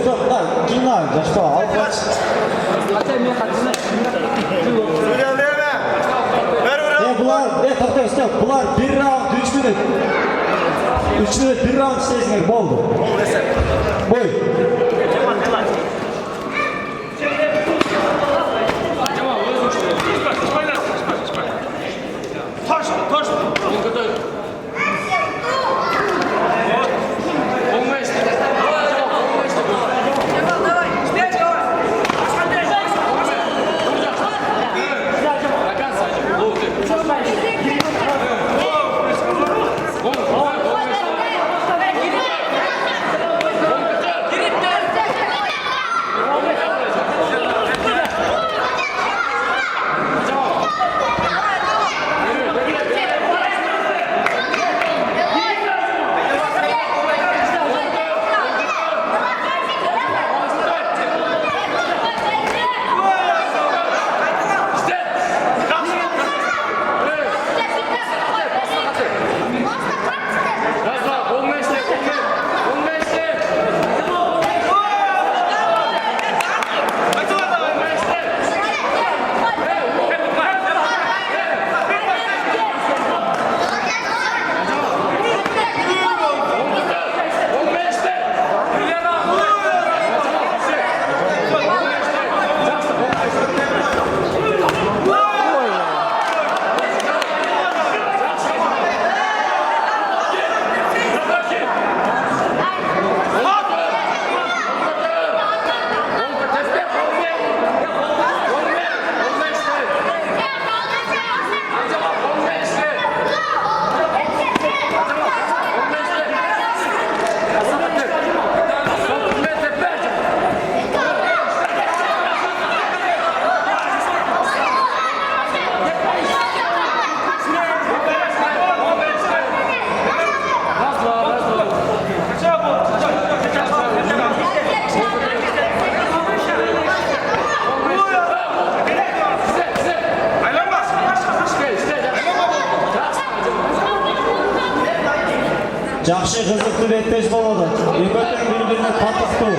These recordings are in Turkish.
Stop. Kimler? Yaşta al kaç. Stop. Bunlar bir round 3 minut. 3 minut bir round isteyesiniz. Boldu. Boy. Жақшы қызықты беттеш болады. Екеудің бір-біріне қатысты.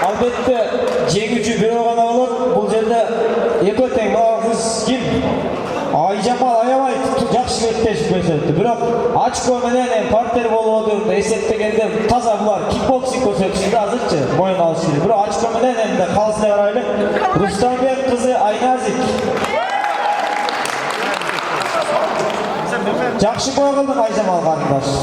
Albatta jenguvchi birovgina bo'lib, bu yerda eko teng ma'lum kim? Ayjamal ayamay yaxshi betlashib ko'rsatdi. Biroq ochko bilan ham partner bo'ladi. Eslatganda toza bular kickboksing ko'rsatishdi hozircha bo'yin olishdi. Biroq ochko bilan ham qolishga qaraylik. Rustombek qizi Aynazik. Yaxshi qo'yildi Ayjamal qarindosh.